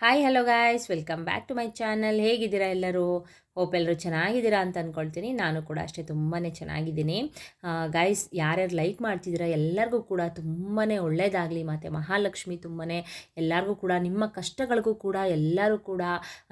Hi hello guys, welcome back to my channel. ಹೇಗಿದ್ದೀರಾ ಎಲ್ಲರೂ? Hope ಎಲ್ಲರೂ ಚೆನ್ನಾಗಿದ್ದೀರಾ ಅಂತ ಅಂದ್ಕೊಳ್ತೀನಿ. ನಾನು ಕೂಡ ಅಷ್ಟೇ ತುಂಬಾ ಚೆನ್ನಾಗಿದ್ದೀನಿ. ಗಾಯ್ಸ್, ಯಾರ್ಯಾರು ಲೈಕ್ ಮಾಡ್ತಿದ್ದೀರಾ ಎಲ್ಲರಿಗೂ ಕೂಡ ತುಂಬಾ ಒಳ್ಳೆಯದಾಗಲಿ. ಮತ್ತು ಮಹಾಲಕ್ಷ್ಮಿ ತುಂಬಾ ಎಲ್ಲರಿಗೂ ಕೂಡ ನಿಮ್ಮ ಕಷ್ಟಗಳಿಗೂ ಕೂಡ ಎಲ್ಲರೂ ಕೂಡ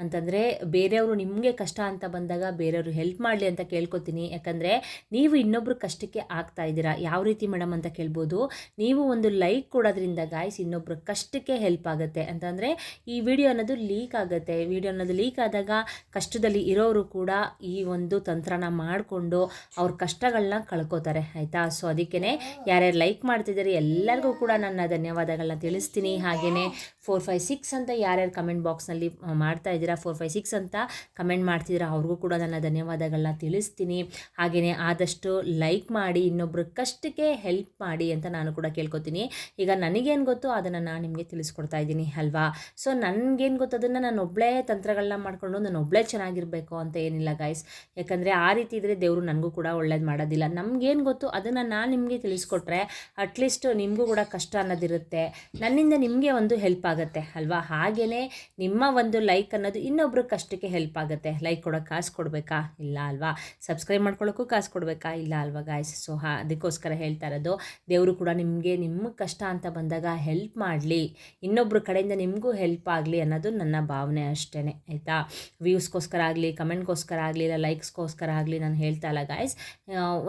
ಅಂತಂದರೆ ಬೇರೆಯವರು ನಿಮಗೆ ಕಷ್ಟ ಅಂತ ಬಂದಾಗ ಬೇರೆಯವರು ಹೆಲ್ಪ್ ಮಾಡಲಿ ಅಂತ ಕೇಳ್ಕೊತೀನಿ. ಯಾಕಂದರೆ ನೀವು ಇನ್ನೊಬ್ಬರು ಕಷ್ಟಕ್ಕೆ ಆಗ್ತಾ ಇದ್ದೀರಾ. ಯಾವ ರೀತಿ ಮೇಡಮ್ ಅಂತ ಕೇಳ್ಬೋದು. ನೀವು ಒಂದು ಲೈಕ್ ಕೊಡೋದ್ರಿಂದ ಗಾಯ್ಸ್ ಇನ್ನೊಬ್ಬರ ಕಷ್ಟಕ್ಕೆ ಹೆಲ್ಪ್ ಆಗುತ್ತೆ. ಅಂತಂದರೆ ಈ ವಿಡಿಯೋ ಅನ್ನೋದು ಲೀಕ್ ಆಗುತ್ತೆ. ವಿಡಿಯೋ ಅನ್ನೋದು ಲೀಕ್ ಆದಾಗ ಕಷ್ಟದಲ್ಲಿ ಇರೋರು ಕೂಡ ಈ ಒಂದು ತಂತ್ರನ ಮಾಡಿಕೊಂಡು ಅವ್ರ ಕಷ್ಟಗಳನ್ನ ಕಳ್ಕೊತಾರೆ, ಆಯಿತಾ? ಸೊ ಅದಕ್ಕೇ ಯಾರ್ಯಾರು ಲೈಕ್ ಮಾಡ್ತಿದ್ದಾರೆ ಎಲ್ಲರಿಗೂ ಕೂಡ ನನ್ನ ಧನ್ಯವಾದಗಳನ್ನ ತಿಳಿಸ್ತೀನಿ. ಹಾಗೆಯೇ 456 ಅಂತ ಯಾರ್ಯಾರು ಕಮೆಂಟ್ ಬಾಕ್ಸ್ನಲ್ಲಿ ಮಾಡ್ತಾ ಇದ್ದೀರಾ, 456 ಅಂತ ಕಮೆಂಟ್ ಮಾಡ್ತಿದ್ದೀರಾ, ಅವ್ರಿಗೂ ಕೂಡ ನನ್ನ ಧನ್ಯವಾದಗಳನ್ನ ತಿಳಿಸ್ತೀನಿ. ಹಾಗೆಯೇ ಆದಷ್ಟು ಲೈಕ್ ಮಾಡಿ, ಇನ್ನೊಬ್ಬರ ಕಷ್ಟಕ್ಕೆ ಹೆಲ್ಪ್ ಮಾಡಿ ಅಂತ ನಾನು ಕೂಡ ಕೇಳ್ಕೊತೀನಿ. ಈಗ ನನಗೇನು ಗೊತ್ತು ಅದನ್ನು ನಾನು ನಿಮಗೆ ತಿಳಿಸ್ಕೊಡ್ತಾ ಇದ್ದೀನಿ ಅಲ್ವಾ? ಸೊ ನನಗೇನು ಗೊತ್ತು ಅದನ್ನು ನಾನು ಒಬ್ಬಳೇ ತಂತ್ರಗಳನ್ನ ಮಾಡಿಕೊಂಡು ನಾನು ಒಬ್ಬಳೇ ಚೆನ್ನಾಗಿರಬೇಕು ಅಂತ ಏನಿಲ್ಲ ಗಾಯ್ಸ್. ಯಾಕಂದರೆ ಆ ರೀತಿ ಇದ್ದರೆ ದೇವರು ನನಗೂ ಕೂಡ ಒಳ್ಳೇದು ಮಾಡೋದಿಲ್ಲ. ನಮಗೇನು ಗೊತ್ತು ಅದನ್ನು ನಾನು ನಿಮಗೆ ತಿಳಿಸ್ಕೊಟ್ರೆ ಅಟ್ಲೀಸ್ಟ್ ನಿಮಗೂ ಕೂಡ ಕಷ್ಟ ಅನ್ನೋದಿರುತ್ತೆ, ನನ್ನಿಂದ ನಿಮಗೆ ಒಂದು ಹೆಲ್ಪ್ ಆಗುತ್ತೆ ಅಲ್ವಾ? ಹಾಗೆಯೇ ನಿಮ್ಮ ಒಂದು ಲೈಕ್ ಅನ್ನೋದು ಇನ್ನೊಬ್ಬರು ಕಷ್ಟಕ್ಕೆ ಹೆಲ್ಪ್ ಆಗುತ್ತೆ. ಲೈಕ್ ಕೊಡೋಕ್ಕೆ ಕಾಸು ಕೊಡಬೇಕಾ? ಇಲ್ಲ ಅಲ್ವಾ? ಸಬ್ಸ್ಕ್ರೈಬ್ ಮಾಡ್ಕೊಳ್ಳೋಕ್ಕೂ ಕಾಸು ಕೊಡಬೇಕಾ? ಇಲ್ಲ ಅಲ್ವಾ ಗಾಯ್ಸ್? ಸೊ ಅದಕ್ಕೋಸ್ಕರ ಹೇಳ್ತಾ ಇರೋದು, ದೇವರು ಕೂಡ ನಿಮಗೆ ನಿಮ್ಮ ಕಷ್ಟ ಅಂತ ಬಂದಾಗ ಹೆಲ್ಪ್ ಮಾಡಲಿ, ಇನ್ನೊಬ್ಬರ ಕಡೆಯಿಂದ ನಿಮಗೂ ಹೆಲ್ಪ್ ಆಗಲಿ ಅನ್ನೋದು ನನ್ನ ಭಾವನೆ ಅಷ್ಟೇ, ಆಯಿತಾ? ವ್ಯೂಸ್ಗೋಸ್ಕರ ಆಗಲಿ, ಕಮೆಂಟ್ಗೋಸ್ಕರ ಆಗಲಿ, ಇಲ್ಲ ಲೈಕ್ಸ್ಗೋಸ್ಕರ ಆಗಲಿ ನಾನು ಹೇಳ್ತಾ ಇಲ್ಲ ಗಾಯ್ಸ್.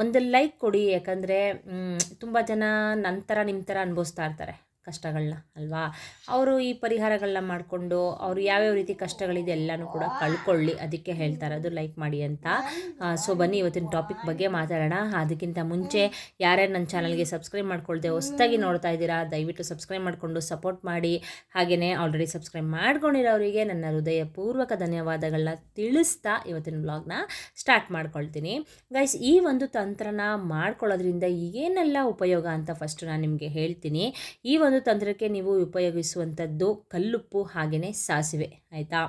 ಒಂದು ಲೈಕ್ ಕೊಡಿ. ಯಾಕಂದರೆ ತುಂಬ ಜನ ನಂತರ ನಿಮ್ಮ ಥರ ಅನುಭವಿಸ್ತಾ ಇರ್ತಾರೆ ಕಷ್ಟಗಳನ್ನ ಅಲ್ವಾ? ಅವರು ಈ ಪರಿಹಾರಗಳನ್ನ ಮಾಡಿಕೊಂಡು ಅವರು ಯಾವ್ಯಾವ ರೀತಿ ಕಷ್ಟಗಳಿದೆ ಎಲ್ಲನೂ ಕೂಡ ಕಳ್ಕೊಳ್ಳಿ. ಅದಕ್ಕೆ ಹೇಳ್ತಾ ಇರೋದು ಲೈಕ್ ಮಾಡಿ ಅಂತ. ಸೊ ಬನ್ನಿ ಇವತ್ತಿನ ಟಾಪಿಕ್ ಬಗ್ಗೆ ಮಾತಾಡೋಣ. ಅದಕ್ಕಿಂತ ಮುಂಚೆ ಯಾರ್ಯಾರು ನನ್ನ ಚಾನಲ್ಗೆ ಸಬ್ಸ್ಕ್ರೈಬ್ ಮಾಡ್ಕೊಳ್ದೆ ಹೊಸದಾಗಿ ನೋಡ್ತಾ ಇದ್ದೀರಾ ದಯವಿಟ್ಟು ಸಬ್ಸ್ಕ್ರೈಬ್ ಮಾಡಿಕೊಂಡು ಸಪೋರ್ಟ್ ಮಾಡಿ. ಹಾಗೆಯೇ ಆಲ್ರೆಡಿ ಸಬ್ಸ್ಕ್ರೈಬ್ ಮಾಡ್ಕೊಂಡಿರೋರಿಗೆ ನನ್ನ ಹೃದಯಪೂರ್ವಕ ಧನ್ಯವಾದಗಳನ್ನ ತಿಳಿಸ್ತಾ ಇವತ್ತಿನ ಬ್ಲಾಗ್ನ ಸ್ಟಾರ್ಟ್ ಮಾಡ್ಕೊಳ್ತೀನಿ. ಗೈಸ್, ಈ ಒಂದು ತಂತ್ರನ ಮಾಡ್ಕೊಳ್ಳೋದ್ರಿಂದ ಏನೆಲ್ಲ ಉಪಯೋಗ ಅಂತ ಫಸ್ಟ್ ನಾನು ನಿಮಗೆ ಹೇಳ್ತೀನಿ. ಈ ಒಂದು ತಂತ್ರಕ್ಕೆ ನೀವು ಉಪಯೋಗಿಸುವಂಥದ್ದು ಕಲ್ಲುಪ್ಪು ಹಾಗೆಯೇ ಸಾಸಿವೆ, ಆಯಿತಾ?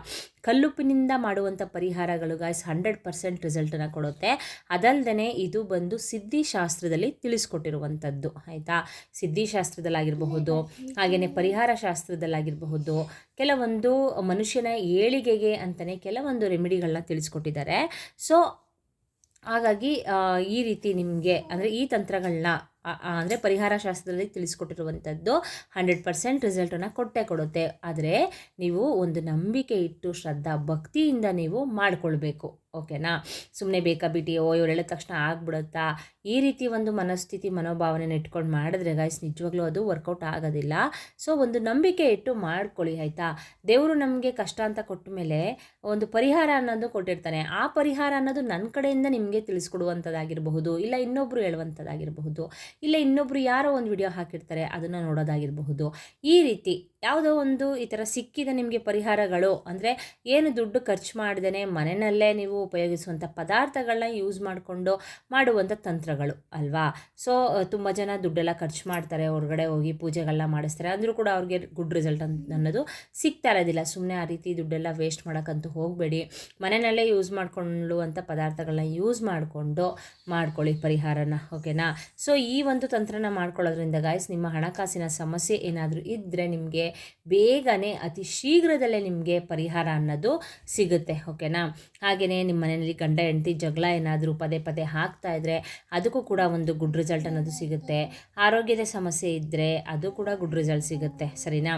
ಕಲ್ಲುಪ್ಪಿನಿಂದ ಮಾಡುವಂಥ ಪರಿಹಾರಗಳು ಗಾಯ್ಸ್ 100% ರಿಸಲ್ಟನ್ನು ಕೊಡುತ್ತೆ. ಅದಲ್ಲದೆ ಇದು ಬಂದು ಸಿದ್ಧಿಶಾಸ್ತ್ರದಲ್ಲಿ ತಿಳಿಸ್ಕೊಟ್ಟಿರುವಂಥದ್ದು, ಆಯಿತಾ? ಸಿದ್ಧಿಶಾಸ್ತ್ರದಲ್ಲಾಗಿರಬಹುದು, ಹಾಗೆಯೇ ಪರಿಹಾರ ಶಾಸ್ತ್ರದಲ್ಲಾಗಿರಬಹುದು, ಕೆಲವೊಂದು ಮನುಷ್ಯನ ಏಳಿಗೆಗೆ ಅಂತಲೇ ಕೆಲವೊಂದು ರೆಮಿಡಿಗಳನ್ನ ತಿಳಿಸ್ಕೊಟ್ಟಿದ್ದಾರೆ. ಸೊ ಹಾಗಾಗಿ ಈ ರೀತಿ ನಿಮಗೆ ಅಂದರೆ ಈ ತಂತ್ರಗಳನ್ನ ಅಂದರೆ ಪರಿಹಾರ ಶಾಸ್ತ್ರದಲ್ಲಿ ತಿಳಿಸ್ಕೊಟ್ಟಿರುವಂಥದ್ದು 100% ರಿಸಲ್ಟನ್ನು ಕೊಟ್ಟೇ ಕೊಡುತ್ತೆ. ಆದರೆ ನೀವು ಒಂದು ನಂಬಿಕೆ ಇಟ್ಟು ಶ್ರದ್ಧಾ ಭಕ್ತಿಯಿಂದ ನೀವು ಮಾಡಿಕೊಳ್ಬೇಕು, ಓಕೆನಾ? ಸುಮ್ಮನೆ ಬೇಕಾ ಬಿಟ್ಟು ಇವ್ರು ಹೇಳಿದ ತಕ್ಷಣ ಆಗ್ಬಿಡುತ್ತಾ ಈ ರೀತಿ ಒಂದು ಮನಸ್ಥಿತಿ ಮನೋಭಾವನೆನ ಇಟ್ಕೊಂಡು ಮಾಡಿದ್ರೆ ಗಾಯ್ಸ್ ನಿಜವಾಗ್ಲೂ ಅದು ವರ್ಕೌಟ್ ಆಗೋದಿಲ್ಲ. ಸೊ ಒಂದು ನಂಬಿಕೆ ಇಟ್ಟು ಮಾಡ್ಕೊಳ್ಳಿ, ಆಯಿತಾ? ದೇವರು ನಮಗೆ ಕಷ್ಟ ಅಂತ ಕೊಟ್ಟ ಮೇಲೆ ಒಂದು ಪರಿಹಾರ ಅನ್ನೋದು ಕೊಟ್ಟಿರ್ತಾನೆ. ಆ ಪರಿಹಾರ ಅನ್ನೋದು ನನ್ನ ಕಡೆಯಿಂದ ನಿಮಗೆ ತಿಳಿಸ್ಕೊಡುವಂಥದ್ದಾಗಿರಬಹುದು, ಇಲ್ಲ ಇನ್ನೊಬ್ಬರು ಹೇಳುವಂಥದ್ದಾಗಿರಬಹುದು, ಇಲ್ಲ ಇನ್ನೊಬ್ಬರು ಯಾರೋ ಒಂದು ವಿಡಿಯೋ ಹಾಕಿರ್ತಾರೆ ಅದನ್ನು ನೋಡೋದಾಗಿರಬಹುದು. ಈ ರೀತಿ ಯಾವುದೋ ಒಂದು ಈ ಥರ ಸಿಕ್ಕಿದ ನಿಮಗೆ ಪರಿಹಾರಗಳು ಅಂದರೆ ಏನು ದುಡ್ಡು ಖರ್ಚು ಮಾಡ್ದೇ ಮನೆಯಲ್ಲೇ ನೀವು ಉಪಯೋಗಿಸುವಂಥ ಪದಾರ್ಥಗಳನ್ನ ಯೂಸ್ ಮಾಡಿಕೊಂಡು ಮಾಡುವಂಥ ತಂತ್ರಗಳು ಅಲ್ವಾ? ಸೊ ತುಂಬ ಜನ ದುಡ್ಡೆಲ್ಲ ಖರ್ಚು ಮಾಡ್ತಾರೆ, ಹೊರಗಡೆ ಹೋಗಿ ಪೂಜೆಗಳನ್ನ ಮಾಡಿಸ್ತಾರೆ, ಅಂದರೂ ಕೂಡ ಅವ್ರಿಗೆ ಗುಡ್ ರಿಸಲ್ಟ್ ಅನ್ನೋದು ಸಿಗ್ತಾ ಇರೋದಿಲ್ಲ. ಸುಮ್ಮನೆ ಆ ರೀತಿ ದುಡ್ಡೆಲ್ಲ ವೇಸ್ಟ್ ಮಾಡೋಕ್ಕಂತೂ ಹೋಗಬೇಡಿ. ಮನೆಯಲ್ಲೇ ಯೂಸ್ ಮಾಡಿಕೊಳ್ಳುವಂಥ ಪದಾರ್ಥಗಳನ್ನ ಯೂಸ್ ಮಾಡಿಕೊಂಡು ಮಾಡ್ಕೊಳ್ಳಿ ಪರಿಹಾರನ, ಓಕೆನಾ? ಸೊ ಈ ಒಂದು ತಂತ್ರನ ಮಾಡ್ಕೊಳ್ಳೋದ್ರಿಂದ ಗಾಯ್ಸ್ ನಿಮ್ಮ ಹಣಕಾಸಿನ ಸಮಸ್ಯೆ ಏನಾದರೂ ಇದ್ದರೆ ನಿಮಗೆ ಬೇಗನೆ ಅತಿ ಶೀಘ್ರದಲ್ಲೇ ನಿಮಗೆ ಪರಿಹಾರ ಅನ್ನೋದು ಸಿಗುತ್ತೆ, ಓಕೆನಾ? ಹಾಗೆಯೇ ನಿಮ್ಮ ಮನೆಯಲ್ಲಿ ಗಂಡ ಹೆಂಡತಿ ಜಗಳ ಏನಾದರೂ ಪದೇ ಪದೇ ಆಗ್ತಾ ಇದ್ದರೆ ಅದಕ್ಕೂ ಕೂಡ ಒಂದು ಗುಡ್ ರಿಸಲ್ಟ್ ಅನ್ನೋದು ಸಿಗುತ್ತೆ. ಆರೋಗ್ಯದ ಸಮಸ್ಯೆ ಇದ್ದರೆ ಅದು ಕೂಡ ಗುಡ್ ರಿಸಲ್ಟ್ ಸಿಗುತ್ತೆ, ಸರಿನಾ?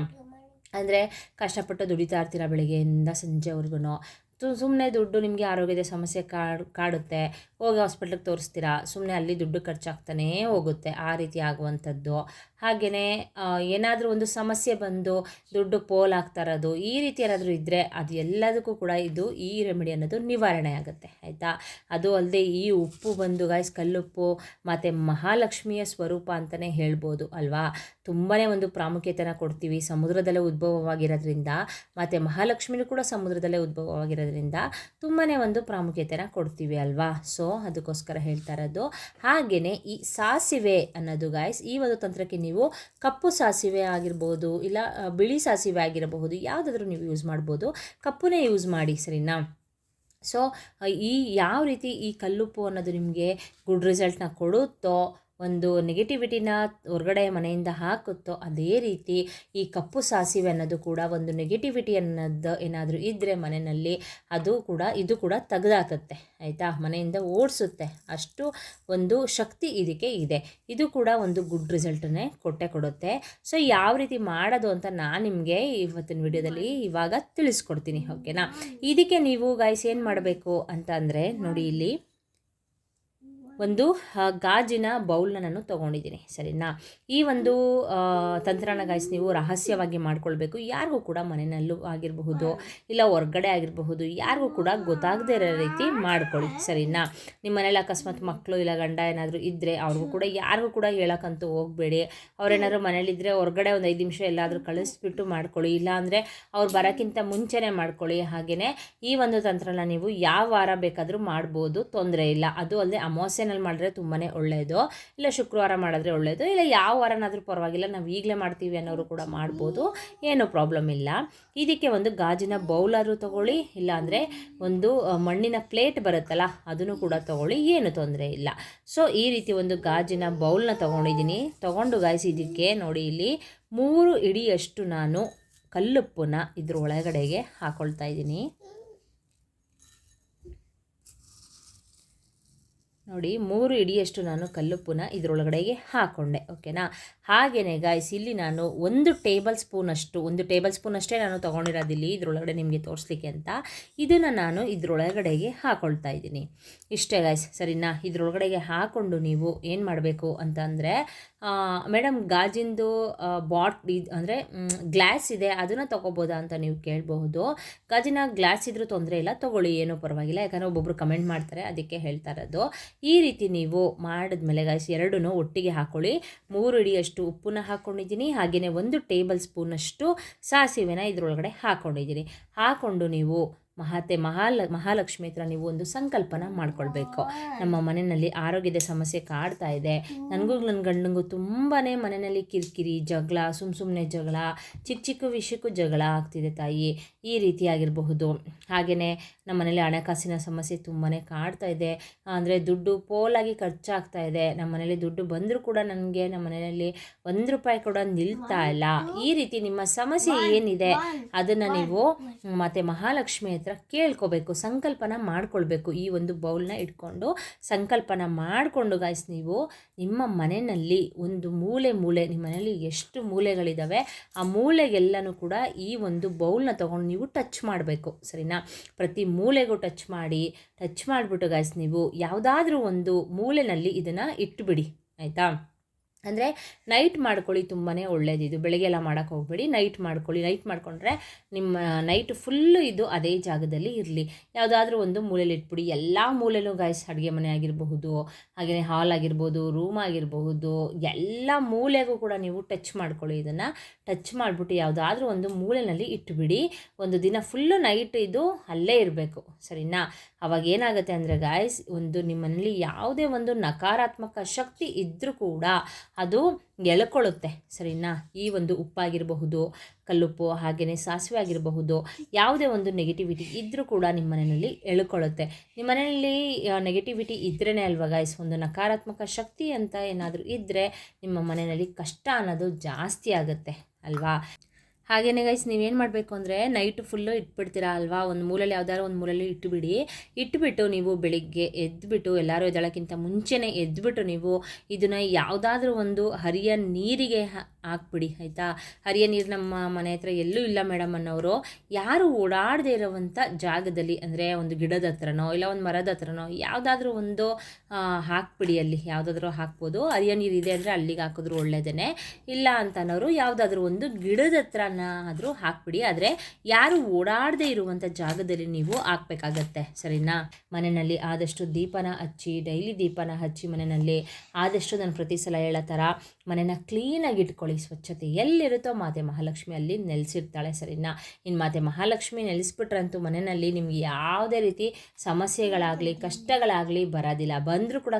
ಅಂದರೆ ಕಷ್ಟಪಟ್ಟು ದುಡಿತಾ ಇರ್ತೀರ ಬೆಳಗ್ಗೆಯಿಂದ ಸಂಜೆವರೆಗೂ, ಸುಮ್ಮನೆ ದುಡ್ಡು ನಿಮಗೆ ಆರೋಗ್ಯದ ಸಮಸ್ಯೆ ಕಾಡುತ್ತೆ, ಹೋಗಿ ಹಾಸ್ಪಿಟ್ಲಿಗೆ ತೋರಿಸ್ತೀರಾ, ಸುಮ್ಮನೆ ಅಲ್ಲಿ ದುಡ್ಡು ಖರ್ಚಾಗ್ತಾನೇ ಹೋಗುತ್ತೆ, ಆ ರೀತಿ ಆಗುವಂಥದ್ದು. ಹಾಗೆಯೇ ಏನಾದರೂ ಒಂದು ಸಮಸ್ಯೆ ಬಂದು ದುಡ್ಡು ಪೋಲಾಗ್ತಾ ಇರೋದು ಈ ರೀತಿ ಏನಾದರೂ ಇದ್ದರೆ ಅದು ಎಲ್ಲದಕ್ಕೂ ಕೂಡ ಈ ರೆಮಿಡಿ ಅನ್ನೋದು ನಿವಾರಣೆ ಆಗುತ್ತೆ, ಆಯಿತಾ? ಅದು ಅಲ್ಲದೆ ಈ ಉಪ್ಪು ಬಂದು ಗಾಯ್ಸ್ ಕಲ್ಲುಪ್ಪು ಮತ್ತು ಮಹಾಲಕ್ಷ್ಮಿಯ ಸ್ವರೂಪ ಅಂತಲೇ ಹೇಳ್ಬೋದು ಅಲ್ವಾ? ತುಂಬಾ ಒಂದು ಪ್ರಾಮುಖ್ಯತೆನ ಕೊಡ್ತೀವಿ. ಸಮುದ್ರದಲ್ಲೇ ಉದ್ಭವವಾಗಿರೋದ್ರಿಂದ ಮತ್ತು ಮಹಾಲಕ್ಷ್ಮಿನೂ ಕೂಡ ಸಮುದ್ರದಲ್ಲೇ ಉದ್ಭವವಾಗಿರೋದ್ರಿಂದ ತುಂಬಾ ಒಂದು ಪ್ರಾಮುಖ್ಯತೆನ ಕೊಡ್ತೀವಿ ಅಲ್ವಾ? ಸೊ ಅದಕ್ಕೋಸ್ಕರ ಹೇಳ್ತಾ ಇರೋದು. ಹಾಗೆಯೇ ಈ ಸಾಸಿವೆ ಅನ್ನೋದು ಗಾಯ್ಸ್ ಈ ಒಂದು ತಂತ್ರಕ್ಕೆ ನೀವು ಕಪ್ಪು ಸಾಸಿವೆ ಆಗಿರ್ಬೋದು, ಇಲ್ಲ ಬಿಳಿ ಸಾಸಿವೆ ಆಗಿರಬಹುದು, ಯಾವುದಾದ್ರೂ ನೀವು ಯೂಸ್ ಮಾಡ್ಬೋದು. ಕಪ್ಪುನೇ ಯೂಸ್ ಮಾಡಿ, ಸರಿನಾ? ಸೊ ಯಾವ ರೀತಿ ಈ ಕಲ್ಲುಪ್ಪು ಅನ್ನೋದು ನಿಮಗೆ ಗುಡ್ ರಿಸಲ್ಟ್ನ ಕೊಡುತ್ತೋ ಒಂದು ನೆಗೆಟಿವಿಟಿನ ಹೊರಗಡೆ ಮನೆಯಿಂದ ಹಾಕುತ್ತೋ ಅದೇ ರೀತಿ ಈ ಕಪ್ಪು ಸಾಸಿವೆ ಅನ್ನೋದು ಕೂಡ ಒಂದು ನೆಗೆಟಿವಿಟಿ ಅನ್ನೋದು ಏನಾದರೂ ಇದ್ದರೆ ಮನೆಯಲ್ಲಿ ಇದು ಕೂಡ ತೆಗೆದಾಕುತ್ತೆ ಆಯಿತಾ, ಮನೆಯಿಂದ ಓಡಿಸುತ್ತೆ. ಅಷ್ಟು ಒಂದು ಶಕ್ತಿ ಇದಕ್ಕೆ ಇದೆ. ಇದು ಕೂಡ ಒಂದು ಗುಡ್ ರಿಸಲ್ಟನ್ನೇ ಕೊಡುತ್ತೆ. ಸೊ ಯಾವ ರೀತಿ ಮಾಡೋದು ಅಂತ ನಾನು ನಿಮಗೆ ಇವತ್ತಿನ ವಿಡಿಯೋದಲ್ಲಿ ಇವಾಗ ತಿಳಿಸ್ಕೊಡ್ತೀನಿ, ಓಕೆನಾ. ಇದಕ್ಕೆ ನೀವು ಗೈಸ್ ಏನು ಮಾಡಬೇಕು ಅಂತ ಅಂದರೆ ನೋಡಿ, ಇಲ್ಲಿ ಒಂದು ಗಾಜಿನ ಬೌಲ್ನ ನಾನು ತೊಗೊಂಡಿದ್ದೀನಿ, ಸರಿನಾ. ಈ ಒಂದು ತಂತ್ರನ ಗೈಸ್ ನೀವು ರಹಸ್ಯವಾಗಿ ಮಾಡ್ಕೊಳ್ಬೇಕು. ಯಾರಿಗೂ ಕೂಡ ಮನೆಯಲ್ಲೂ ಆಗಿರಬಹುದು, ಇಲ್ಲ ಹೊರ್ಗಡೆ ಆಗಿರಬಹುದು, ಯಾರಿಗೂ ಕೂಡ ಗೊತ್ತಾಗದೇ ಇರೋ ರೀತಿ ಮಾಡ್ಕೊಳ್ಳಿ, ಸರಿನಾ. ನಿಮ್ಮ ಮನೇಲಿ ಅಕಸ್ಮಾತ್ ಮಕ್ಕಳು ಇಲ್ಲ ಗಂಡ ಏನಾದರೂ ಇದ್ದರೆ ಅವ್ರಿಗೂ ಕೂಡ ಯಾರಿಗೂ ಕೂಡ ಹೇಳೋಕ್ಕಂತೂ ಹೋಗಬೇಡಿ. ಅವ್ರೇನಾದ್ರು ಮನೇಲಿದ್ದರೆ ಹೊರಗಡೆ ಒಂದು 5 ನಿಮಿಷ ಎಲ್ಲಾದರೂ ಕಳಿಸ್ಬಿಟ್ಟು ಮಾಡ್ಕೊಳ್ಳಿ, ಇಲ್ಲಾಂದರೆ ಅವ್ರು ಬರೋಕ್ಕಿಂತ ಮುಂಚೆನೇ ಮಾಡ್ಕೊಳ್ಳಿ. ಹಾಗೆಯೇ ಈ ಒಂದು ತಂತ್ರನ ನೀವು ಯಾವ ವಾರ ಬೇಕಾದರೂ ಮಾಡ್ಬೋದು, ತೊಂದರೆ ಇಲ್ಲ. ಅದು ಅಲ್ಲದೆ ಅಮಾವಾಸ್ಯೆನಲ್ಲಿ ಮಾಡಿದ್ರೆ ತುಂಬಾ ಒಳ್ಳೆಯದು, ಇಲ್ಲ ಶುಕ್ರವಾರ ಮಾಡಿದ್ರೆ ಒಳ್ಳೆಯದು, ಇಲ್ಲ ಯಾವ ವಾರನಾದರೂ ಪರವಾಗಿಲ್ಲ, ನಾವು ಈಗಲೇ ಮಾಡ್ತೀವಿ ಅನ್ನೋರು ಕೂಡ ಮಾಡ್ಬೋದು, ಏನೂ ಪ್ರಾಬ್ಲಮ್ ಇಲ್ಲ. ಇದಕ್ಕೆ ಒಂದು ಗಾಜಿನ ಬೌಲಾದರೂ ತೊಗೊಳ್ಳಿ, ಇಲ್ಲಾಂದರೆ ಒಂದು ಮಣ್ಣಿನ ಪ್ಲೇಟ್ ಬರುತ್ತಲ್ಲ ಅದನ್ನು ಕೂಡ ತೊಗೊಳ್ಳಿ, ಏನು ತೊಂದರೆ ಇಲ್ಲ. ಸೊ ಈ ರೀತಿ ಒಂದು ಗಾಜಿನ ಬೌಲ್ನ ತೊಗೊಂಡಿದ್ದೀನಿ. ತೊಗೊಂಡು ಗಾಯಿಸಿ ಇದಕ್ಕೆ ನೋಡಿ, ಇಲ್ಲಿ 3 ಹಿಡಿಯಷ್ಟು ನಾನು ಕಲ್ಲುಪ್ಪನ್ನ ಇದ್ರ ಒಳಗಡೆಗೆ ಹಾಕ್ಕೊಳ್ತಾ ಇದ್ದೀನಿ. ನೋಡಿ 3 ಹಿಡಿಯಷ್ಟು ನಾನು ಕಲ್ಲುಪ್ಪನ್ನ ಇದರೊಳಗಡೆಗೆ ಹಾಕ್ಕೊಂಡೆ, ಓಕೆನಾ. ಹಾಗೆಯೇ ಗಾಯ್ಸ್ ಇಲ್ಲಿ ನಾನು 1 ಟೇಬಲ್ ಸ್ಪೂನ್ ಅಷ್ಟೇ ನಾನು ತೊಗೊಂಡಿರೋದಿಲ್ಲಿ ಇದರೊಳಗಡೆ ನಿಮಗೆ ತೋರಿಸ್ಲಿಕ್ಕೆ ಅಂತ. ಇದನ್ನು ನಾನು ಇದರೊಳಗಡೆಗೆ ಹಾಕ್ಕೊಳ್ತಾ ಇದ್ದೀನಿ, ಇಷ್ಟೇ ಗಾಯ್ಸ್, ಸರಿನಾ. ಇದರೊಳಗಡೆಗೆ ಹಾಕ್ಕೊಂಡು ನೀವು ಏನು ಮಾಡಬೇಕು ಅಂತ ಅಂದರೆ, ಮೇಡಮ್ ಗಾಜಿಂದು ಅಂದರೆ ಗ್ಲಾಸ್ ಇದೆ ಅದನ್ನು ತೊಗೋಬೋದಾ ಅಂತ ನೀವು ಕೇಳಬಹುದು. ಗಾಜಿನ ಗ್ಲಾಸ್ ಇದ್ರೂ ತೊಂದರೆ ಇಲ್ಲ, ತೊಗೊಳ್ಳಿ, ಏನೂ ಪರವಾಗಿಲ್ಲ. ಯಾಕಂದರೆ ಒಬ್ಬೊಬ್ರು ಕಮೆಂಟ್ ಮಾಡ್ತಾರೆ, ಅದಕ್ಕೆ ಹೇಳ್ತಾ ಇರೋದು. ಈ ರೀತಿ ನೀವು ಮಾಡಿದ್ಮೇಲೆ ಗಾಯ್ಸ್ ಎರಡನ್ನೂ ಒಟ್ಟಿಗೆ ಹಾಕ್ಕೊಳ್ಳಿ. 3 ಹಿಡಿಯಷ್ಟು ಉಪ್ಪನ್ನ ಹಾಕ್ಕೊಂಡಿದ್ದೀನಿ, ಹಾಗೆಯೇ 1 ಟೇಬಲ್ ಸ್ಪೂನಷ್ಟು ಸಾಸಿವೆನ ಇದರೊಳಗಡೆ ಹಾಕ್ಕೊಂಡಿದ್ದೀನಿ. ಹಾಕ್ಕೊಂಡು ನೀವು ಮಹಾಲಕ್ಷ್ಮಿ ಹತ್ರ ನೀವು ಒಂದು ಸಂಕಲ್ಪನ ಮಾಡ್ಕೊಳ್ಬೇಕು. ನಮ್ಮ ಮನೆಯಲ್ಲಿ ಆರೋಗ್ಯದ ಸಮಸ್ಯೆ ಕಾಡ್ತಾ ಇದೆ, ನನಗೂ ನನ್ನ ಗಂಡಂಗೂ ತುಂಬಾ ಮನೆಯಲ್ಲಿ ಕಿರಿಕಿರಿ, ಜಗಳ, ಸುಮ್ಮನೆ ಜಗಳ, ಚಿಕ್ಕ ವಿಷಯಕ್ಕೂ ಜಗಳ ಆಗ್ತಿದೆ ತಾಯಿ, ಈ ರೀತಿಯಾಗಿರಬಹುದು. ಹಾಗೆಯೇ ನಮ್ಮ ಮನೇಲಿ ಹಣಕಾಸಿನ ಸಮಸ್ಯೆ ತುಂಬಾ ಕಾಡ್ತಾ ಇದೆ, ಅಂದರೆ ದುಡ್ಡು ಪೋಲಾಗಿ ಖರ್ಚಾಗ್ತಾ ಇದೆ. ನಮ್ಮ ಮನೇಲಿ ದುಡ್ಡು ಬಂದರೂ ಕೂಡ ನನಗೆ ನಮ್ಮ ಮನೆಯಲ್ಲಿ 1 ರೂಪಾಯಿ ಕೂಡ ನಿಲ್ತಾ ಇಲ್ಲ. ಈ ರೀತಿ ನಿಮ್ಮ ಸಮಸ್ಯೆ ಏನಿದೆ ಅದನ್ನು ನೀವು ಮತ್ತು ಮಹಾಲಕ್ಷ್ಮಿ ಹತ್ರ ಕೇಳ್ಕೋಬೇಕು, ಸಂಕಲ್ಪನ ಮಾಡ್ಕೊಳ್ಬೇಕು. ಈ ಒಂದು ಬೌಲ್ನ ಇಟ್ಕೊಂಡು ಸಂಕಲ್ಪನ ಮಾಡಿಕೊಂಡು ಗಾಯ್ಸ್ ನೀವು ನಿಮ್ಮ ಮನೆಯಲ್ಲಿ ಒಂದು ಮೂಲೆ ನಿಮ್ಮ ಮನೆಯಲ್ಲಿ ಎಷ್ಟು ಮೂಲೆಗಳಿದ್ದಾವೆ ಆ ಮೂಲೆಗೆಲ್ಲನೂ ಕೂಡ ಈ ಒಂದು ಬೌಲ್ನ ತೊಗೊಂಡು ನೀವು ಟಚ್ ಮಾಡಬೇಕು, ಸರಿನಾ. ಪ್ರತಿ ಮೂಲೆಗೂ ಟಚ್ ಮಾಡಿಬಿಟ್ಟು ಗಾಯ್ಸ್ ನೀವು ಯಾವುದಾದ್ರೂ ಒಂದು ಮೂಲೆಯಲ್ಲಿ ಇದನ್ನು ಇಟ್ಟುಬಿಡಿ, ಆಯಿತಾ. ಅಂದರೆ ನೈಟ್ ಮಾಡ್ಕೊಳ್ಳಿ, ತುಂಬಾ ಒಳ್ಳೆಯದಿದು. ಬೆಳಗ್ಗೆ ಎಲ್ಲ ಮಾಡೋಕ್ಕೆ ಹೋಗಬೇಡಿ, ನೈಟ್ ಮಾಡ್ಕೊಳ್ಳಿ. ನೈಟ್ ಮಾಡಿಕೊಂಡ್ರೆ ನಿಮ್ಮ ನೈಟ್ ಫುಲ್ಲು ಇದು ಅದೇ ಜಾಗದಲ್ಲಿ ಇರಲಿ. ಯಾವುದಾದ್ರೂ ಒಂದು ಮೂಲೆಯಲ್ಲಿ ಇಟ್ಬಿಡಿ. ಎಲ್ಲ ಮೂಲೆಯಲ್ಲೂ ಗಾಯ್ಸ್, ಅಡುಗೆ ಮನೆ ಆಗಿರಬಹುದು, ಹಾಗೆಯೇ ಹಾಲ್ ಆಗಿರ್ಬೋದು, ರೂಮ್ ಆಗಿರಬಹುದು, ಎಲ್ಲ ಮೂಲೆಗೂ ಕೂಡ ನೀವು ಟಚ್ ಮಾಡ್ಕೊಳ್ಳಿ. ಇದನ್ನು ಟಚ್ ಮಾಡಿಬಿಟ್ಟು ಯಾವುದಾದ್ರೂ ಒಂದು ಮೂಲೆಯಲ್ಲಿ ಇಟ್ಟುಬಿಡಿ. ಒಂದು ದಿನ ಫುಲ್ಲು ನೈಟ್ ಇದು ಅಲ್ಲೇ ಇರಬೇಕು, ಸರಿನಾ. ಅವಾಗ ಏನಾಗುತ್ತೆ ಅಂದರೆ ಗಾಯ್ಸ್, ನಿಮ್ಮ ಮನೇಲಿ ಯಾವುದೇ ಒಂದು ನಕಾರಾತ್ಮಕ ಶಕ್ತಿ ಇದ್ದರೂ ಕೂಡ ಅದು ಎಳ್ಕೊಳ್ಳುತ್ತೆ, ಸರಿನಾ. ಈ ಒಂದು ಉಪ್ಪಾಗಿರಬಹುದು, ಕಲ್ಲುಪ್ಪು, ಹಾಗೆಯೇ ಸಾಸಿವೆ ಆಗಿರಬಹುದು, ಯಾವುದೇ ಒಂದು ನೆಗೆಟಿವಿಟಿ ಇದ್ದರೂ ಕೂಡ ನಿಮ್ಮ ಮನೆಯಲ್ಲಿ ಎಳ್ಕೊಳ್ಳುತ್ತೆ. ನಿಮ್ಮ ಮನೆಯಲ್ಲಿ ನೆಗೆಟಿವಿಟಿ ಇದ್ರೇ ಅಲ್ವಾ ಗಾಯ್ಸ್, ಒಂದು ನಕಾರಾತ್ಮಕ ಶಕ್ತಿ ಅಂತ ಏನಾದರೂ ಇದ್ದರೆ ನಿಮ್ಮ ಮನೆಯಲ್ಲಿ ಕಷ್ಟ ಅನ್ನೋದು ಜಾಸ್ತಿ ಆಗುತ್ತೆ ಅಲ್ವಾ. ಹಾಗೆಯೇ ಗೈಸ್ ನೀವೇನು ಮಾಡಬೇಕು ಅಂದರೆ, ನೈಟ್ ಫುಲ್ಲು ಇಟ್ಬಿಡ್ತೀರಾ ಅಲ್ವಾ, ಒಂದು ಮೂಲೆಯಲ್ಲಿ ಯಾವುದಾದ್ರು ಒಂದು ಮೂಲೆಯಲ್ಲಿ ಇಟ್ಬಿಟ್ಟು ನೀವು ಬೆಳಿಗ್ಗೆ ಎದ್ದುಬಿಟ್ಟು, ಎಲ್ಲರೂ ಎದ್ದೇಳೋಕ್ಕಿಂತ ಮುಂಚೆನೇ ಎದ್ದುಬಿಟ್ಟು ನೀವು ಇದನ್ನು ಯಾವುದಾದ್ರೂ ಒಂದು ಹರಿಯ ನೀರಿಗೆ ಹಾಕ್ಬಿಡಿ, ಆಯಿತಾ. ಹರಿಯ ನೀರು ನಮ್ಮ ಮನೆ ಹತ್ರ ಎಲ್ಲೂ ಇಲ್ಲ ಮೇಡಮ್ ಅನ್ನೋರು, ಯಾರು ಓಡಾಡದೇ ಇರೋವಂಥ ಜಾಗದಲ್ಲಿ, ಅಂದರೆ ಒಂದು ಗಿಡದ ಹತ್ರನೋ ಇಲ್ಲ ಒಂದು ಮರದ ಹತ್ರನೋ ಯಾವುದಾದ್ರೂ ಒಂದು ಹಾಕ್ಬಿಡಿ. ಅಲ್ಲಿ ಯಾವುದಾದ್ರೂ ಹಾಕ್ಬೋದು. ಹರಿಯ ನೀರು ಇದೆ ಅಂದರೆ ಅಲ್ಲಿಗೆ ಹಾಕಿದ್ರು ಒಳ್ಳೆಯದೇ. ಇಲ್ಲ ಅಂತ ಅನ್ನೋರು ಯಾವುದಾದ್ರೂ ಒಂದು ಗಿಡದ ಹತ್ರ ಆದರೂ ಹಾಕ್ಬಿಡಿ. ಆದರೆ ಯಾರು ಓಡಾಡದೇ ಇರುವಂಥ ಜಾಗದಲ್ಲಿ ನೀವು ಹಾಕಬೇಕಾಗತ್ತೆ, ಸರಿನಾ. ಮನೆಯಲ್ಲಿ ಆದಷ್ಟು ದೀಪನ ಹಚ್ಚಿ, ಡೈಲಿ ದೀಪನ ಹಚ್ಚಿ ಮನೆಯಲ್ಲಿ ಆದಷ್ಟು ನಾನು ಪ್ರತಿ ಸಲ ಹೇಳೋ ಥರ ಮನೆನ ಕ್ಲೀನಾಗಿ ಇಟ್ಕೊಳ್ಳಿ. ಸ್ವಚ್ಛತೆ ಎಲ್ಲಿರುತ್ತೋ ಮಾತೆ ಮಹಾಲಕ್ಷ್ಮಿ ಅಲ್ಲಿ ನೆಲೆಸಿರ್ತಾಳೆ, ಸರಿನಾ. ಇನ್ನು ಮಾತೆ ಮಹಾಲಕ್ಷ್ಮಿ ನೆಲೆಸ್ಬಿಟ್ರಂತೂ ಮನೆಯಲ್ಲಿ ನಿಮ್ಗೆ ಯಾವುದೇ ರೀತಿ ಸಮಸ್ಯೆಗಳಾಗಲಿ ಕಷ್ಟಗಳಾಗಲಿ ಬರೋದಿಲ್ಲ. ಬಂದರೂ ಕೂಡ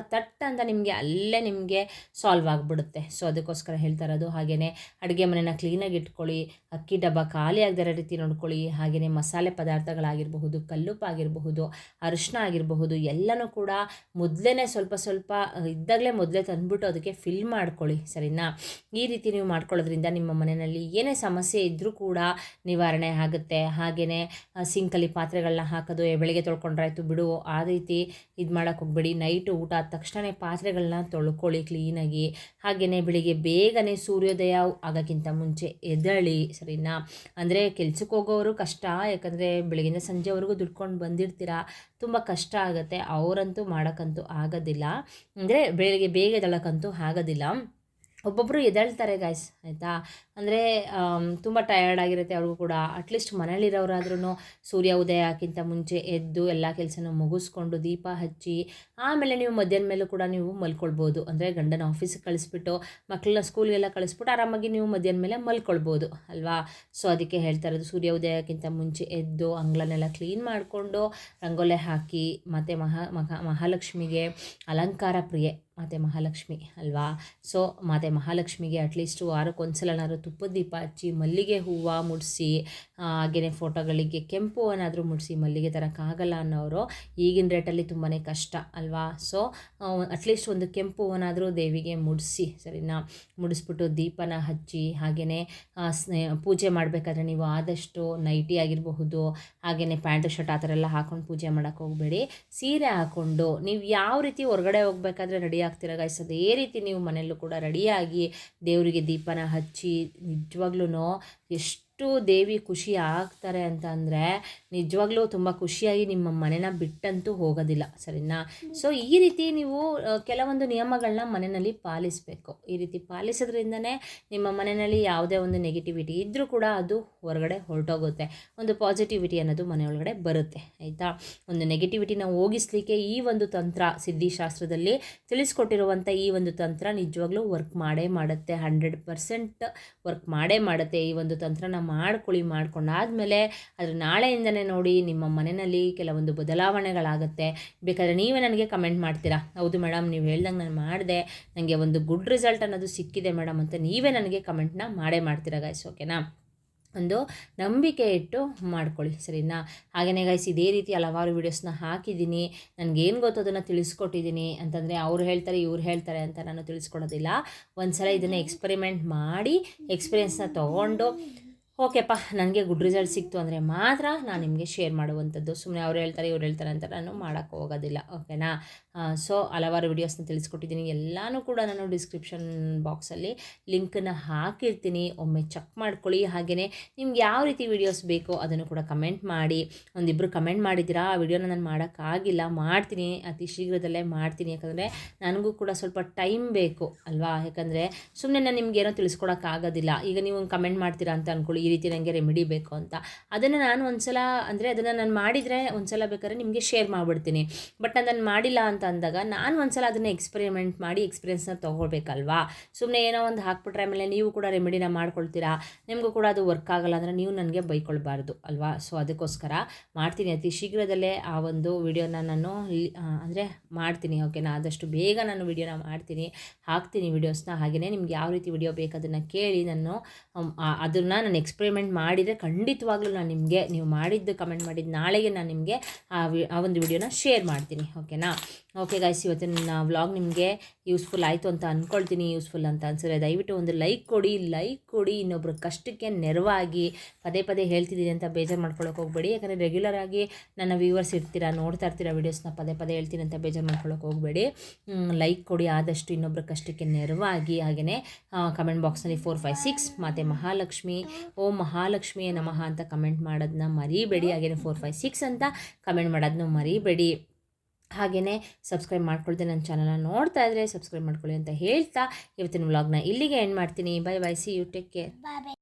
ಅಂತ ನಿಮಗೆ ಸಾಲ್ವ್ ಆಗಿಬಿಡುತ್ತೆ. ಸೊ ಅದಕ್ಕೋಸ್ಕರ ಹೇಳ್ತಾ ಇರೋದು. ಹಾಗೆಯೇ ಅಡುಗೆ ಮನೆನ ಕ್ಲೀನಾಗಿ ಇಟ್ಕೊಳ್ಳಿ. ಅಕ್ಕಿ ಡಬ್ಬ ಖಾಲಿ ಆಗದಿರೋ ರೀತಿ ನೋಡ್ಕೊಳ್ಳಿ. ಹಾಗೆಯೇ ಮಸಾಲೆ ಪದಾರ್ಥಗಳಾಗಿರಬಹುದು, ಕಲ್ಲುಪ್ಪು ಆಗಿರಬಹುದು, ಅರಿಶಿನ ಆಗಿರಬಹುದು, ಎಲ್ಲನೂ ಕೂಡ ಮೊದಲೇ ಸ್ವಲ್ಪ ಸ್ವಲ್ಪ ಇದ್ದಾಗಲೇ ಮೊದಲೇ ತಂದುಬಿಟ್ಟು ಅದಕ್ಕೆ ಫಿಲ್ ಮಾಡ್ಕೊಳ್ಳಿ, ಸರಿನಾ. ಈ ರೀತಿ ನೀವು ಮಾಡ್ಕೊಳ್ಳೋದ್ರಿಂದ ನಿಮ್ಮ ಮನೆಯಲ್ಲಿ ಏನೇ ಸಮಸ್ಯೆ ಇದ್ದರೂ ಕೂಡ ನಿವಾರಣೆ ಆಗುತ್ತೆ. ಹಾಗೆಯೇ ಸಿಂಕಲ್ಲಿ ಪಾತ್ರೆಗಳನ್ನ ಹಾಕೋದು ಬೆಳಗ್ಗೆ ತೊಳ್ಕೊಂಡ್ರಾಯ್ತು ಬಿಡು ಆ ರೀತಿ ಇದು ಮಾಡೋಕ್ಕೆ ಹೋಗಬೇಡಿ. ನೈಟು ಊಟ ಆದ ತಕ್ಷಣ ಪಾತ್ರೆಗಳನ್ನ ತೊಳ್ಕೊಳ್ಳಿ ಕ್ಲೀನಾಗಿ. ಹಾಗೆಯೇ ಬೆಳಿಗ್ಗೆ ಬೇಗನೆ ಸೂರ್ಯೋದಯ ಆಗೋಕ್ಕಿಂತ ಮುಂಚೆ ಎದ್ದೇಳಿ, ಸರಿನಾ. ಅಂದರೆ ಕೆಲ್ಸಕ್ಕೆ ಹೋಗೋರು ಕಷ್ಟ, ಯಾಕಂದರೆ ಬೆಳಗಿಂದ ಸಂಜೆವರೆಗೂ ದುಡ್ಕೊಂಡು ಬಂದಿರ್ತೀರ, ತುಂಬ ಕಷ್ಟ ಆಗುತ್ತೆ. ಅವರಂತೂ ಮಾಡೋಕ್ಕಂತೂ ಆಗೋದಿಲ್ಲ, ಅಂದರೆ ಬೆಳಿಗ್ಗೆ ಬೇಗ ಎದ್ದೇಳೋಕ್ಕಂತೂ ಆಗೋದಿಲ್ಲ. ಒಬ್ಬೊಬ್ಬರು ಎದ್ದೇಳ್ತಾರೆ ಗಾಯ್ಸ್, ಆಯಿತಾ. ಅಂದರೆ ತುಂಬ ಟಯರ್ಡ್ ಆಗಿರುತ್ತೆ ಅವ್ರಿಗೂ ಕೂಡ. ಅಟ್ಲೀಸ್ಟ್ ಮನೇಲಿರೋರಾದ್ರೂ ಸೂರ್ಯ ಉದಯ ಹಾಕಿಂತ ಮುಂಚೆ ಎದ್ದು ಎಲ್ಲ ಕೆಲಸನೂ ಮುಗಿಸ್ಕೊಂಡು ದೀಪ ಹಚ್ಚಿ ಆಮೇಲೆ ನೀವು ಮಧ್ಯಾಹ್ನ ಮೇಲೂ ಕೂಡ ನೀವು ಮಲ್ಕೊಳ್ಬೋದು. ಅಂದರೆ ಗಂಡನ ಆಫೀಸಿಗೆ ಕಳಿಸ್ಬಿಟ್ಟು ಮಕ್ಕಳನ್ನ ಸ್ಕೂಲ್ಗೆಲ್ಲ ಕಳಿಸ್ಬಿಟ್ಟು ಆರಾಮಾಗಿ ನೀವು ಮಧ್ಯಾಹ್ನ ಮೇಲೆ ಮಲ್ಕೊಳ್ಬೋದು ಅಲ್ವಾ. ಸೊ ಅದಕ್ಕೆ ಹೇಳ್ತಾ ಇರೋದು, ಸೂರ್ಯ ಉದಯಕ್ಕಿಂತ ಮುಂಚೆ ಎದ್ದು ಅಂಗಳನ್ನೆಲ್ಲ ಕ್ಲೀನ್ ಮಾಡಿಕೊಂಡು ರಂಗೋಲೆ ಹಾಕಿ, ಮತ್ತು ಮಹಾಲಕ್ಷ್ಮಿಗೆ ಅಲಂಕಾರ ಪ್ರಿಯೆ ಮಾತೆ ಮಹಾಲಕ್ಷ್ಮಿ ಅಲ್ವಾ. ಸೊ ಮಾತೆ ಮಹಾಲಕ್ಷ್ಮಿಗೆ ಅಟ್ಲೀಸ್ಟು ವಾರಕ್ಕೊಂದ್ಸಲನಾದ್ರು ತುಪ್ಪದ ದೀಪ ಹಚ್ಚಿ ಮಲ್ಲಿಗೆ ಹೂವು ಮುಡಿಸಿ, ಹಾಗೆಯೇ ಫೋಟೋಗಳಿಗೆ ಕೆಂಪು ಏನಾದರೂ ಮುಡಿಸಿ, ಮಲ್ಲಿಗೆ ತರೋಕ್ಕಾಗಲ್ಲ ಅನ್ನೋರು ಈಗಿನ ರೇಟಲ್ಲಿ ತುಂಬಾ ಕಷ್ಟ ಅಲ್ವಾ. ಸೊ ಅಟ್ಲೀಸ್ಟ್ ಒಂದು ಕೆಂಪು ಹೂವನಾದರೂ ದೇವಿಗೆ ಮುಡಿಸಿ, ಸರಿನಾ. ಮುಡಿಸ್ಬಿಟ್ಟು ದೀಪನ ಹಚ್ಚಿ, ಹಾಗೆಯೇ ಪೂಜೆ ಮಾಡಬೇಕಾದ್ರೆ ನೀವು ಆದಷ್ಟು ನೈಟಿ ಆಗಿರಬಹುದು, ಹಾಗೆಯೇ ಪ್ಯಾಂಟು ಶರ್ಟ್ ಆ ಥರ ಎಲ್ಲ ಹಾಕ್ಕೊಂಡು ಪೂಜೆ ಮಾಡೋಕ್ಕೆ ಹೋಗಬೇಡಿ. ಸೀರೆ ಹಾಕ್ಕೊಂಡು ನೀವು ಯಾವ ರೀತಿ ಹೊರಗಡೆ ಹೋಗ್ಬೇಕಾದ್ರೆ ರೆಡಿ ಆಗ್ತೀರ ಗೈಸ್, ಅದೇ ರೀತಿ ನೀವು ಮನೆಯಲ್ಲೂ ಕೂಡ ರೆಡಿಯಾಗಿ ದೇವರಿಗೆ ದೀಪನ ಹಚ್ಚಿ, ನಿಜವಾಗ್ಲೂ ಎಷ್ಟು ದೇವಿ ಖುಷಿ ಆಗ್ತಾರೆ ಅಂತ ಅಂದರೆ ನಿಜವಾಗ್ಲೂ ತುಂಬ ಖುಷಿಯಾಗಿ ನಿಮ್ಮ ಮನೆನ ಬಿಟ್ಟಂತೂ ಹೋಗೋದಿಲ್ಲ, ಸರಿನಾ. ಸೊ ಈ ರೀತಿ ನೀವು ಕೆಲವೊಂದು ನಿಯಮಗಳನ್ನ ಮನೆಯಲ್ಲಿ ಪಾಲಿಸಬೇಕು. ಈ ರೀತಿ ಪಾಲಿಸೋದ್ರಿಂದನೇ ನಿಮ್ಮ ಮನೆಯಲ್ಲಿ ಯಾವುದೇ ಒಂದು ನೆಗೆಟಿವಿಟಿ ಇದ್ದರೂ ಕೂಡ ಅದು ಹೊರಗಡೆ ಹೊರಟೋಗುತ್ತೆ, ಒಂದು ಪಾಸಿಟಿವಿಟಿ ಅನ್ನೋದು ಮನೆಯೊಳಗಡೆ ಬರುತ್ತೆ, ಆಯಿತಾ. ಒಂದು ನೆಗೆಟಿವಿಟಿನ ಹೋಗಿಸ್ಲಿಕ್ಕೆ ಈ ಒಂದು ತಂತ್ರ, ಸಿದ್ಧಿಶಾಸ್ತ್ರದಲ್ಲಿ ತಿಳಿಸ್ಕೊಟ್ಟಿರುವಂಥ ಈ ಒಂದು ತಂತ್ರ ನಿಜವಾಗ್ಲೂ ವರ್ಕ್ ಮಾಡೇ ಮಾಡುತ್ತೆ, 100% ವರ್ಕ್ ಮಾಡೇ ಮಾಡುತ್ತೆ. ಈ ಒಂದು ತಂತ್ರನ ಮಾಡ್ಕೊಂಡಾದಮೇಲೆ ಅದ್ರ ನಾಳೆಯಿಂದನೇ ನೋಡಿ ನಿಮ್ಮ ಮನೆಯಲ್ಲಿ ಕೆಲವೊಂದು ಬದಲಾವಣೆಗಳಾಗುತ್ತೆ. ಬೇಕಾದರೆ ನೀವೇ ನನಗೆ ಕಮೆಂಟ್ ಮಾಡ್ತೀರಾ, ಹೌದು ಮೇಡಮ್ ನೀವು ಹೇಳ್ದಂಗೆ ನಾನು ಮಾಡಿದೆ, ನನಗೆ ಒಂದು ಗುಡ್ ರಿಸಲ್ಟ್ ಅನ್ನೋದು ಸಿಕ್ಕಿದೆ ಮೇಡಮ್ ಅಂತ ನೀವೇ ನನಗೆ ಕಮೆಂಟ್ನ ಮಾಡ್ತೀರಾ ಗೈಸ್, ಓಕೆನಾ. ಒಂದು ನಂಬಿಕೆ ಇಟ್ಟು ಮಾಡ್ಕೊಳ್ಳಿ, ಸರಿನಾ. ಹಾಗೆಯೇ ಗೈಸ್ ಇದೇ ರೀತಿ ಹಲವಾರು ವೀಡಿಯೋಸ್ನ ಹಾಕಿದ್ದೀನಿ, ನನಗೇನು ಗೊತ್ತು ಅದನ್ನು ತಿಳಿಸ್ಕೊಟ್ಟಿದ್ದೀನಿ. ಅಂತಂದರೆ ಅವ್ರು ಹೇಳ್ತಾರೆ ಇವ್ರು ಹೇಳ್ತಾರೆ ಅಂತ ನಾನು ತಿಳಿಸ್ಕೊಡೋದಿಲ್ಲ. ಒಂದು ಸಲ ಇದನ್ನು ಎಕ್ಸ್ಪೆರಿಮೆಂಟ್ ಮಾಡಿ ಎಕ್ಸ್ಪೀರಿಯೆನ್ಸ್ನ ತೊಗೊಂಡು ಓಕೆಪ್ಪ ನನಗೆ ಗುಡ್ ರಿಸಲ್ಟ್ ಸಿಕ್ತು ಅಂದರೆ ಮಾತ್ರ ನಾನು ನಿಮಗೆ ಶೇರ್ ಮಾಡುವಂಥದ್ದು. ಸುಮ್ಮನೆ ಅವ್ರು ಹೇಳ್ತಾರೆ ಇವ್ರು ಹೇಳ್ತಾರೆ ಅಂತ ನಾನು ಮಾಡೋಕ್ಕೆ ಹೋಗೋದಿಲ್ಲ, ಓಕೆನಾ. ಸೊ ಹಲವಾರು ವೀಡಿಯೋಸ್ನ ತಿಳಿಸ್ಕೊಟ್ಟಿದ್ದೀನಿ, ಎಲ್ಲನೂ ಕೂಡ ನಾನು ಡಿಸ್ಕ್ರಿಪ್ಷನ್ ಬಾಕ್ಸಲ್ಲಿ ಲಿಂಕನ್ನು ಹಾಕಿರ್ತೀನಿ, ಒಮ್ಮೆ ಚೆಕ್ ಮಾಡ್ಕೊಳ್ಳಿ. ಹಾಗೆಯೇ ನಿಮ್ಗೆ ಯಾವ ರೀತಿ ವೀಡಿಯೋಸ್ ಬೇಕೋ ಅದನ್ನು ಕೂಡ ಕಮೆಂಟ್ ಮಾಡಿ. ಒಂದಿಬ್ಬರು ಕಮೆಂಟ್ ಮಾಡಿದ್ದೀರಾ, ಆ ವಿಡಿಯೋನ ನಾನು ಮಾಡೋಕ್ಕಾಗಿಲ್ಲ, ಮಾಡ್ತೀನಿ, ಅತಿ ಶೀಘ್ರದಲ್ಲೇ ಮಾಡ್ತೀನಿ. ಯಾಕಂದರೆ ನನಗೂ ಕೂಡ ಸ್ವಲ್ಪ ಟೈಮ್ ಬೇಕು ಅಲ್ವಾ, ಯಾಕಂದರೆ ಸುಮ್ಮನೆ ನಾನು ನಿಮ್ಗೇನೋ ತಿಳಿಸ್ಕೊಡೋಕ್ಕಾಗೋದಿಲ್ಲ. ಈಗ ನೀವು ಕಮೆಂಟ್ ಮಾಡ್ತೀರಾ ಅಂತ ಅಂದ್ಕೊಳ್ಳಿ, ಈ ರೀತಿ ನನಗೆ ರೆಮಿಡಿ ಬೇಕು ಅಂತ, ಅದನ್ನು ನಾನು ಒಂದ್ಸಲ ಅಂದರೆ ಅದನ್ನು ನಾನು ಮಾಡಿದರೆ ಒಂದ್ಸಲ ಬೇಕಾದ್ರೆ ನಿಮಗೆ ಶೇರ್ ಮಾಡಿಬಿಡ್ತೀನಿ. ಬಟ್ ನಾನು ಮಾಡಿಲ್ಲ ಅಂತ ಅಂದಾಗ ನಾನು ಒಂದ್ಸಲ ಅದನ್ನು ಎಕ್ಸ್ಪೆರಿಮೆಂಟ್ ಮಾಡಿ ಎಕ್ಸ್ಪೀರಿಯೆನ್ಸ್ನ ತೊಗೊಳ್ಬೇಕಲ್ವಾ. ಸುಮ್ಮನೆ ಏನೋ ಒಂದು ಹಾಕ್ಬಿಟ್ರೆ ಆಮೇಲೆ ನೀವು ಕೂಡ ರೆಮಿಡಿನ ಮಾಡ್ಕೊಳ್ತೀರಾ, ನಿಮಗೂ ಕೂಡ ಅದು ವರ್ಕ್ ಆಗಲ್ಲ ಅಂದರೆ ನೀವು ನನಗೆ ಬೈಕೊಳ್ಬಾರ್ದು ಅಲ್ವಾ. ಸೊ ಅದಕ್ಕೋಸ್ಕರ ಮಾಡ್ತೀನಿ, ಅತಿ ಶೀಘ್ರದಲ್ಲೇ ಆ ಒಂದು ವಿಡಿಯೋನ ನಾನು ಅಂದರೆ ಮಾಡ್ತೀನಿ, ಓಕೆನಾ. ಆದಷ್ಟು ಬೇಗ ನಾನು ವಿಡಿಯೋನ ಮಾಡ್ತೀನಿ, ಹಾಕ್ತೀನಿ ವೀಡಿಯೋಸ್ನ. ಹಾಗೆಯೇ ನಿಮ್ಗೆ ಯಾವ ರೀತಿ ವಿಡಿಯೋ ಬೇಕು ಅದನ್ನು ಕೇಳಿ ನಾನು ಅದನ್ನು ಎಕ್ಸ್ಪೆರಿಮೆಂಟ್ ಮಾಡಿದರೆ ಖಂಡಿತವಾಗ್ಲೂ ನಾನು ನಿಮಗೆ, ನೀವು ಮಾಡಿದ್ದು ಕಮೆಂಟ್ ಮಾಡಿದ್ದು ನಾಳೆಗೆ ನಾನು ನಿಮಗೆ ಆ ಒಂದು ವಿಡಿಯೋನ ಶೇರ್ ಮಾಡ್ತೀನಿ, ಓಕೆನಾ. ಓಕೆ ಗೈಸ್, ಇವತ್ತಿನ ವ್ಲಾಗ್ ನಿಮಗೆ ಯೂಸ್ಫುಲ್ ಆಯಿತು ಅಂತ ಅಂದ್ಕೊಳ್ತೀನಿ. ಯೂಸ್ಫುಲ್ ಅಂತ ಅನ್ಸಿದ್ರೆ ದಯವಿಟ್ಟು ಒಂದು ಲೈಕ್ ಕೊಡಿ, ಇನ್ನೊಬ್ಬರ ಕಷ್ಟಕ್ಕೆ ನೆರವಾಗಿ. ಪದೇ ಪದೇ ಹೇಳ್ತಿದ್ದೀನಿ ಅಂತ ಬೇಜಾರು ಮಾಡ್ಕೊಳ್ಳೋಕೆ ಹೋಗಬೇಡಿ, ಯಾಕಂದರೆ ರೆಗ್ಯುಲರಾಗಿ ನನ್ನ ವ್ಯೂವರ್ಸ್ ಇರ್ತೀರಾ, ನೋಡ್ತಾ ಇರ್ತೀರಾ ವೀಡಿಯೋಸ್ನ, ಪದೇ ಪದೇ ಹೇಳ್ತೀನಿ ಅಂತ ಬೇಜಾರು ಮಾಡ್ಕೊಳ್ಳೋಕೆ ಹೋಗಬೇಡಿ. ಲೈಕ್ ಕೊಡಿ, ಆದಷ್ಟು ಇನ್ನೊಬ್ಬರ ಕಷ್ಟಕ್ಕೆ ನೆರವಾಗಿ. ಹಾಗೆಯೇ ಕಮೆಂಟ್ ಬಾಕ್ಸ್ನಲ್ಲಿ 456 ಮತ್ತು ಮಹಾಲಕ್ಷ್ಮಿ, ಓಂ ಮಹಾಲಕ್ಷ್ಮಿಯೇ ನಮಃ ಅಂತ ಕಮೆಂಟ್ ಮಾಡೋದನ್ನ ಮರಿಬೇಡಿ. ಹಾಗೆಯೇ 456 ಅಂತ ಕಮೆಂಟ್ ಮಾಡೋದನ್ನ ಮರಿಬೇಡಿ. ಹಾಗೆಯೇ ಸಬ್ಸ್ಕ್ರೈಬ್ ಮಾಡ್ಕೊಳ್ತೀನಿ, ನನ್ನ ಚಾನಲ್ನ ನೋಡ್ತಾ ಇದ್ದರೆ ಸಬ್ಸ್ಕ್ರೈಬ್ ಮಾಡ್ಕೊಳ್ಳಿ ಅಂತ ಹೇಳ್ತಾ ಇವತ್ತಿನ ವ್ಲಾಗ್ನ ಇಲ್ಲಿಗೆ ಎಂಡ್ ಮಾಡ್ತೀನಿ. Bye bye, see you, take care.